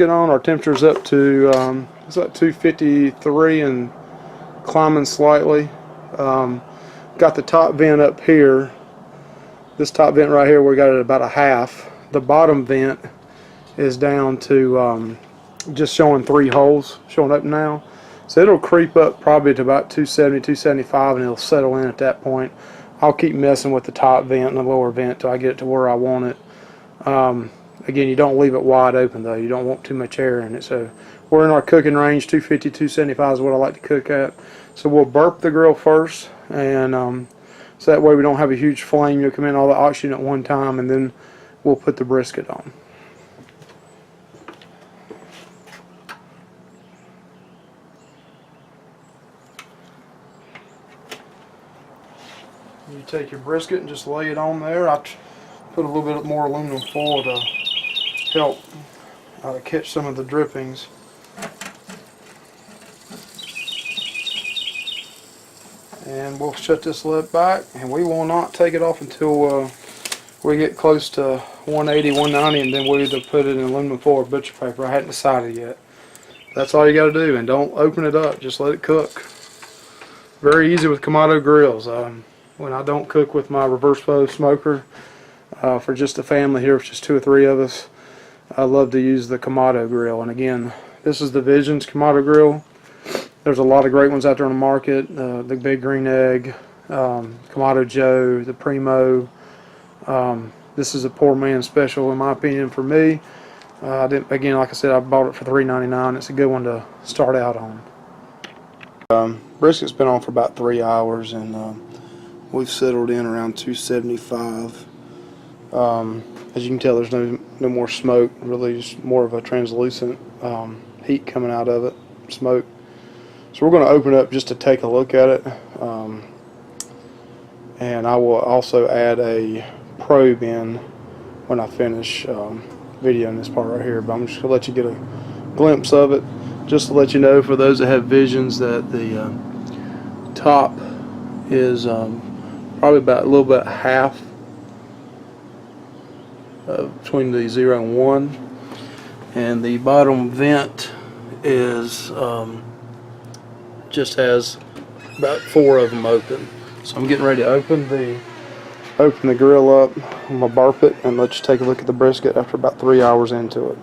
brisket on. Our temperature's up to it's at 253 and climbing slightly. Got the top vent up here. This top vent right here, we got it at about a half. The bottom vent is down to just showing 3 holes, showing up now. So it'll creep up probably to about 270, 275, and it'll settle in at that point. I'll keep messing with the top vent and the lower vent till I get it to where I want it. Again, you don't leave it wide open though. You don't want too much air in it. So we're in our cooking range. 250, 275 is what I like to cook at. So we'll burp the grill first, and so that way we don't have a huge flame. You'll come in all the oxygen at one time, and then we'll put the brisket on. You take your brisket and just lay it on there. I put a little bit more aluminum foil to help catch some of the drippings. And we'll shut this lid back, and we will not take it off until we get close to 180, 190, and then we'll either put it in aluminum foil or butcher paper. I hadn't decided yet. That's all you got to do, and don't open it up. Just let it cook. Very easy with Kamado grills. When I don't cook with my reverse flow smoker, for just the family here, it's just 2 or 3 of us, I love to use the Kamado grill. And again, this is the Vision's Kamado grill. There's a lot of great ones out there on the market. The Big Green Egg, Kamado Joe, the Primo. This is a poor man's special in my opinion for me. Again, like I said, I bought it for $3.99. It's a good one to start out on. Brisket's been on for about 3 hours, and we've settled in around 275. As you can tell, there's no more smoke. Really, just more of a translucent heat coming out of it, smoke. So we're going to open it up just to take a look at it, and I will also add a probe in when I finish videoing this part right here. But I'm just going to let you get a glimpse of it, just to let you know, for those that have visions, that the top is probably about a little bit half between the 0 and 1, and the bottom vent is just has about 4 of them open. So I'm getting ready to open the grill up. I'm gonna burp it and let you take a look at the brisket after about 3 hours into it.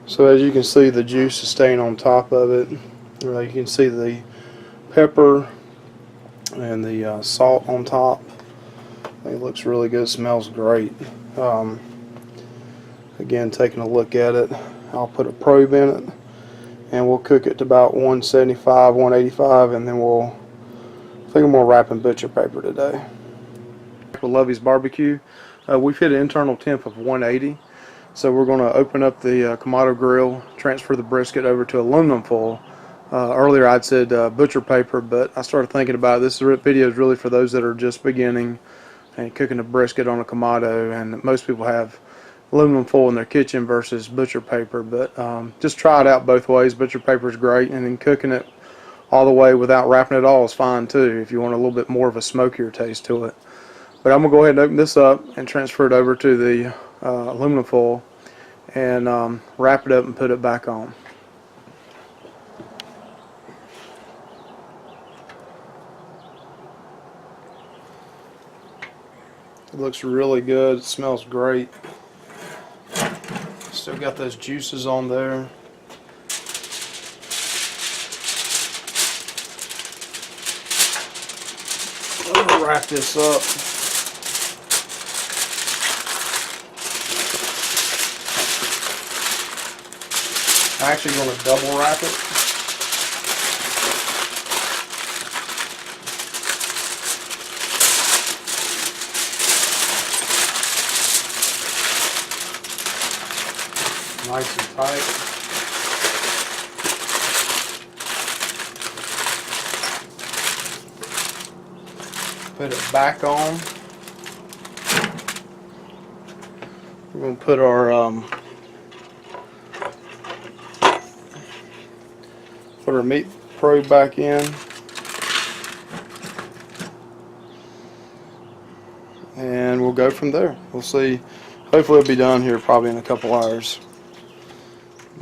So as you can see, the juice is staying on top of it. You can see the pepper and the salt on top. It looks really good. It smells great. Again, taking a look at it, I'll put a probe in it, and we'll cook it to about 175, 185, and then I think I'm gonna wrap in butcher paper today. For Lovey's Barbecue, we've hit an internal temp of 180. So we're going to open up the Kamado grill, transfer the brisket over to aluminum foil. Earlier I'd said butcher paper, but I started thinking about it. This video is really for those that are just beginning and cooking a brisket on a Kamado, and most people have aluminum foil in their kitchen versus butcher paper. But just try it out both ways. Butcher paper is great, and then cooking it all the way without wrapping it all is fine too, if you want a little bit more of a smokier taste to it. But I'm going to go ahead and open this up and transfer it over to the aluminum foil and wrap it up and put it back on. It looks really good. It smells great. Still got those juices on there. I'm going to wrap this up. I'm actually going to double wrap it. Nice and tight. Put it back on. We're going to put our meat probe back in, and we'll go from there. We'll see. Hopefully it'll be done here probably in a couple hours.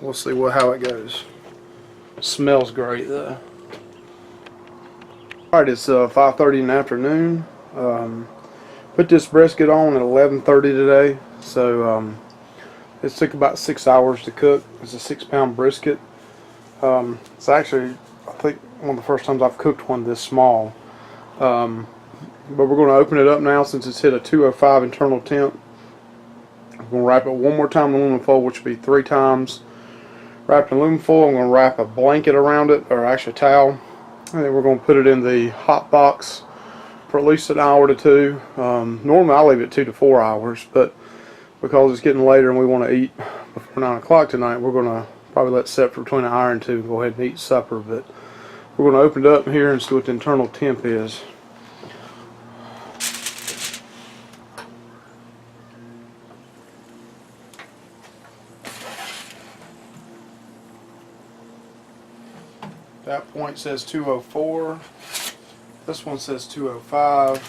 We'll see how it goes. Smells great though. Alright, it's 5:30 in the afternoon. Put this brisket on at 11:30 today, so it took about 6 hours to cook. It's a 6-pound brisket. It's actually, I think, one of the first times I've cooked one this small. But we're going to open it up now since it's hit a 205 internal temp. I'm going to wrap it one more time in aluminum foil, which will be 3 times. Wrapped in aluminum foil, I'm going to wrap a blanket around it, or actually a towel. And then we're going to put it in the hot box for at least an hour to 2. Normally I leave it 2 to 4 hours, but because it's getting later and we want to eat before 9 o'clock tonight, we're going to probably let it set for between an hour and 2 and go ahead and eat supper. But we're going to open it up here and see what the internal temp is. That point says 204. This one says 205.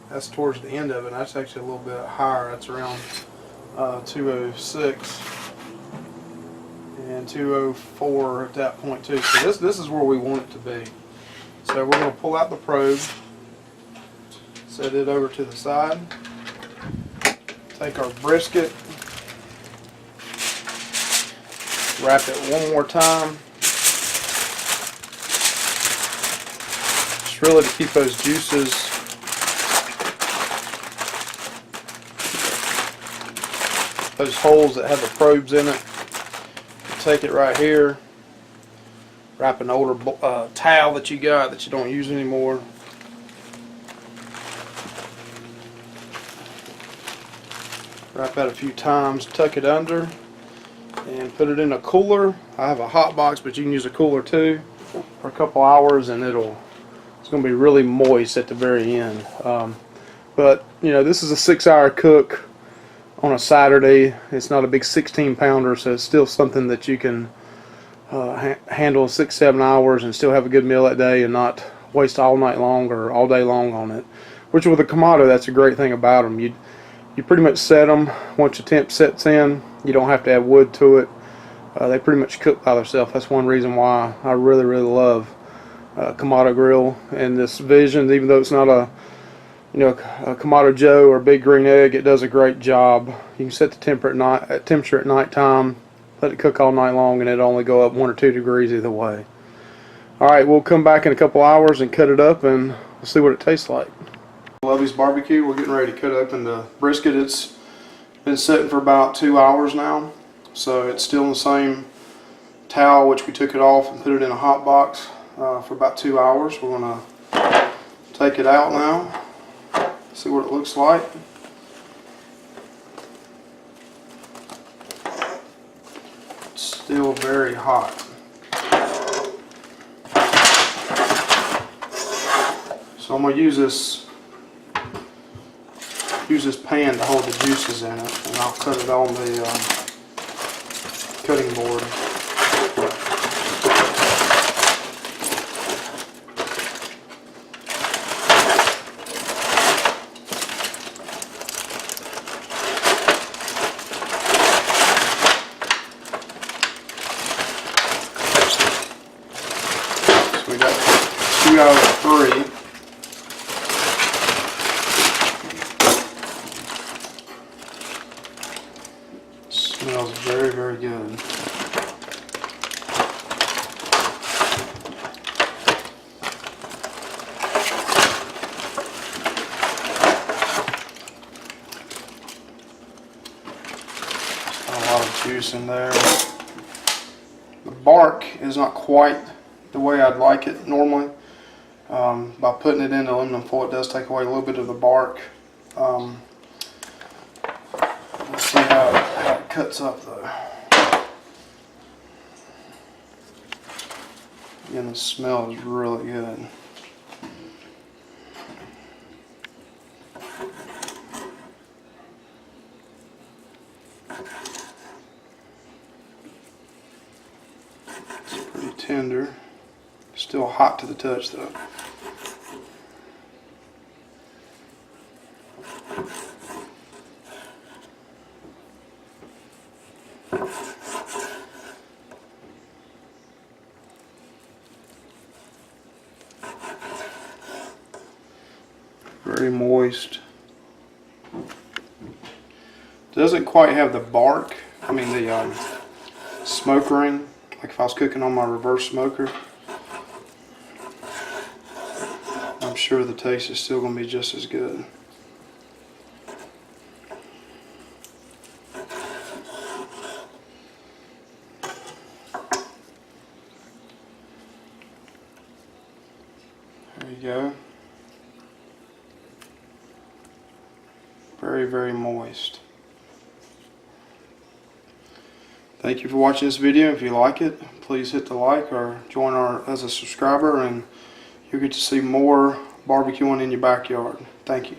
That's towards the end of it. That's actually a little bit higher. That's around 206 and 204 at that point too. So this is where we want it to be. So we're going to pull out the probe, set it over to the side, take our brisket, wrap it one more time, just really to keep those juices those holes that have the probes in it. Take it right here, wrap an older towel that you got that you don't use anymore. Wrap that a few times, tuck it under, and put it in a cooler. I have a hot box, but you can use a cooler too, for a couple hours, and it's going to be really moist at the very end. But you know, this is a 6-hour cook on a Saturday. It's not a big 16-pounder, so it's still something that you can handle 6-7 hours and still have a good meal that day and not waste all night long or all day long on it. Which with a Kamado, that's a great thing about them. You pretty much set them once the temp sets in. You don't have to add wood to it. They pretty much cook by themselves. That's one reason why I really love Kamado grill and this Vision. Even though it's not a Kamado Joe or a Big Green Egg, it does a great job. You can set the temperature at night time, let it cook all night long, and it'll only go up 1 or 2 degrees either way. Alright, we'll come back in a couple hours and cut it up, and we'll see what it tastes like. Lovey's Barbecue, we're getting ready to cut open the brisket. It's been sitting for about 2 hours now, so it's still in the same towel, which we took it off and put it in a hot box for about 2 hours. We're going to take it out now. See what it looks like. It's still very hot. So I'm going to use this pan to hold the juices in it, and I'll cut it on the cutting board. We got 2 out of 3. Smells very good. Just got a lot of juice in there. The bark is not quite the way I'd like it normally. By putting it in aluminum foil, it does take away a little bit of the bark. Let's see how it cuts up though. Again, the smell is really good. It's pretty tender. Still hot to the touch though. Very moist. Doesn't quite have the bark, I mean the smoke ring, like if I was cooking on my reverse smoker. I'm sure the taste is still going to be just as good. There you go. Very, very moist. Thank you for watching this video. If you like it, please hit the like or join as a subscriber, and you'll get to see more barbecuing in your backyard. Thank you.